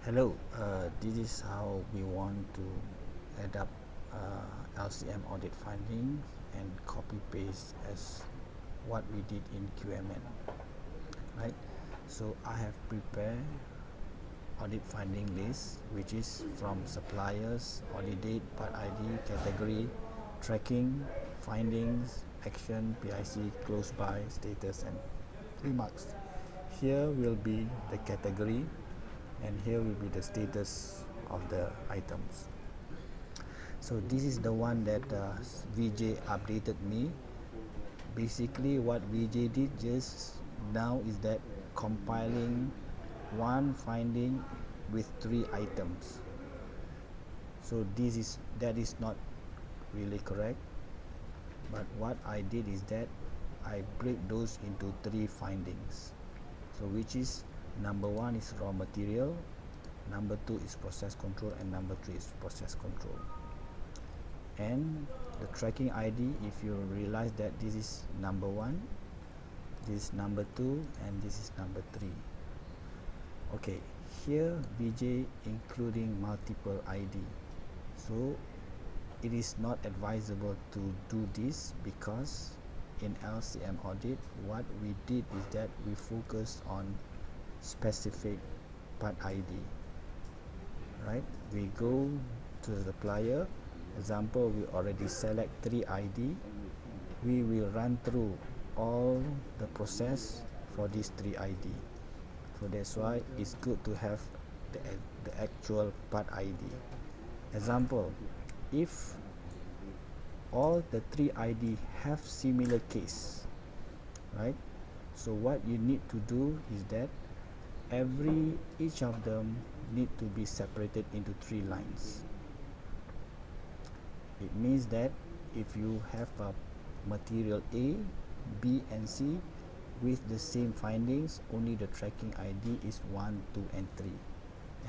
Hello, this is how we want to add up LCM audit findings and copy paste as what we did in QMN, right? So I have prepared audit finding list, which is from suppliers, audit date, part ID, category, tracking, findings, action, PIC, close by, status, and remarks. Here will be the category, and here will be the status of the items. So this is the one that VJ updated me. Basically what VJ did just now is that compiling one finding with 3 items. So that is not really correct, but what I did is that I break those into 3 findings. So which is number 1 is raw material, number 2 is process control, and number 3 is process control. And the tracking ID, if you realize that this is number 1, this is number 2, and this is number 3. Okay, here VJ including multiple ID. So it is not advisable to do this, because in LCM audit what we did is that we focus on specific part ID, right? We go to the supplier, example, we already select 3 ID, we will run through all the process for these 3 ID. So that's why it's good to have the actual part ID. Example, if all the 3 ID have similar case, right? So what you need to do is that each of them need to be separated into 3 lines. It means that if you have a material A, B, and C with the same findings, only the tracking ID is 1, 2, and 3,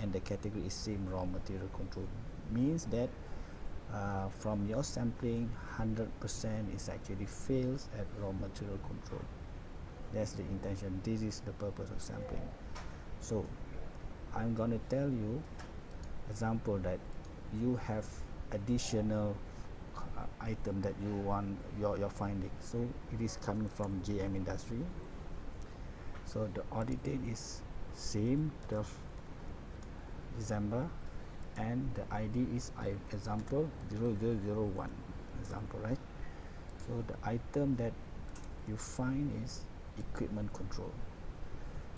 and the category is same raw material control. Means that from your sampling, 100% is actually fails at raw material control. That's the intention. This is the purpose of sampling. So I'm gonna tell you example that you have additional item that you want your finding. So it is coming from JM industry. So the audit date is same, 12 December, and the ID is example 0001 example, right? So the item that you find is equipment control.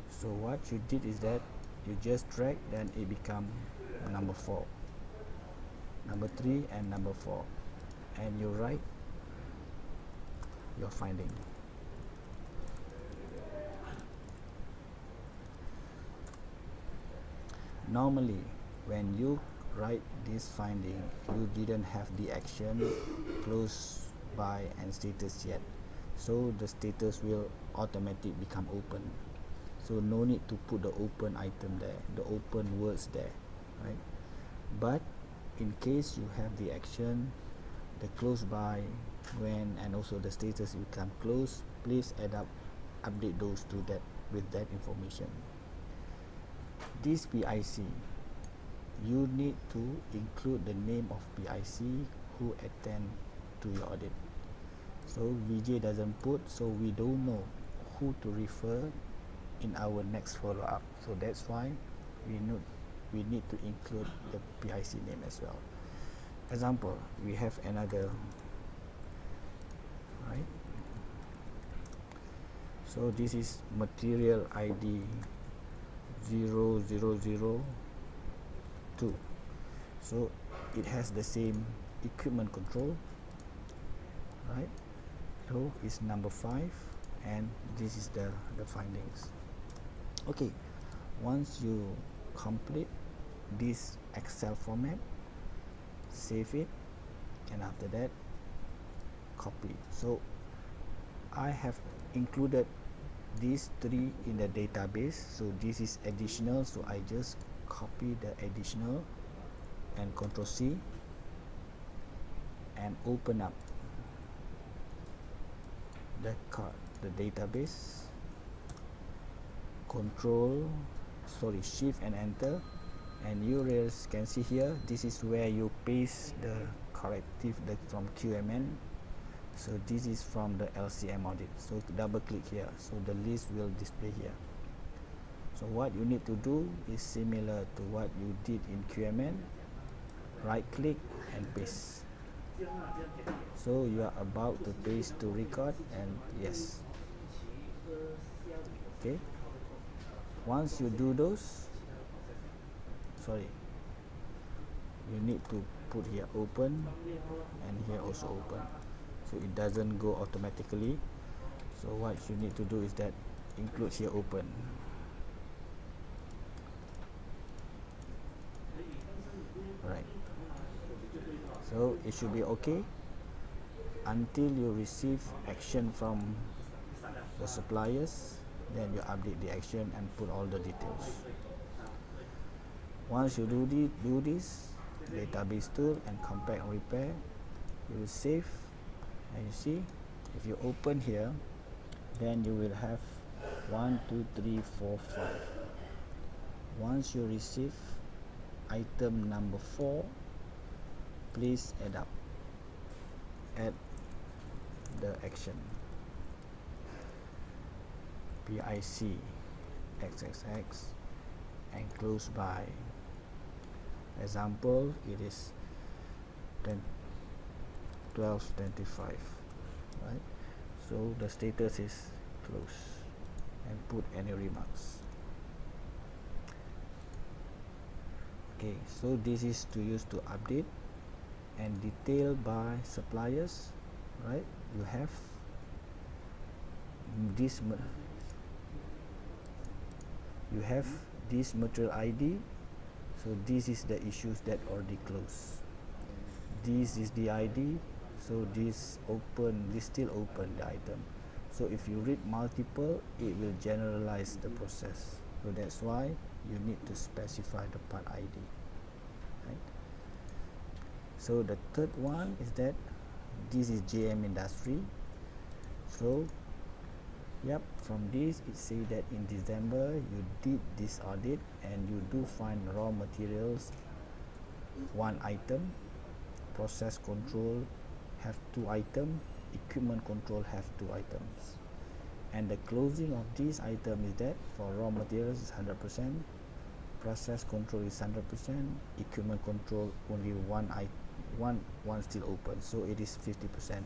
So what you did is that you just drag, then it become number 4, number 3, and number 4, and you write your finding. Normally when you write this finding, you didn't have the action, close by, and status yet, so the status will automatically become open. So no need to put the open item there, the open words there, right? But in case you have the action, the close by, when, and also the status become close, please update those to that with that information. This PIC, you need to include the name of PIC who attend to your audit. So VJ doesn't put, so we don't know who to refer in our next follow-up. So that's why we need to include the PIC name as well. Example, we have another, right? So this is material ID 0002. So it has the same equipment control, right? So it's number 5, and this is the findings. Okay, once you complete this Excel format, save it, and after that copy. So I have included these 3 in the database, so this is additional, so I just copy the additional and Ctrl C and open up the database, Shift and enter, and you can see here, this is where you paste the corrective from QMN. So this is from the LCM audit, so double click here, so the list will display here. So what you need to do is similar to what you did in QMN, right click and paste. So you are about to paste to record, and yes, okay. Once you do those, you need to put here open and here also open, so it doesn't go automatically. So what you need to do is that include here open. Right, so it should be okay until you receive action from the suppliers. Then you update the action and put all the details. Once you do this database tool and compare and repair, you will save, and you see if you open here, then you will have 1 2 3 4 5. Once you receive item number 4, please add the action PIC XXX and close by. Example, it is 12:25, right? So the status is close, and put any remarks. Okay, so this is to use to update and detail by suppliers, right? You have this material ID. So this is the issues that already closed. This is the ID, so this still open the item. So if you read multiple, it will generalize the process. So that's why you need to specify the part ID, right? So the third one is that this is JM industry. So yep, from this it say that in December you did this audit and you do find raw materials 1 item, process control have 2 items, equipment control have 2 items, and the closing of this item is that for raw materials is 100%, process control is 100%, equipment control only one still open, so it is 50%.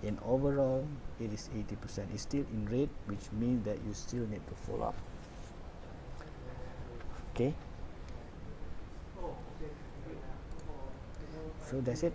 In overall, it is 80%. It's still in red, which means that you still need to follow up. Okay. So that's it.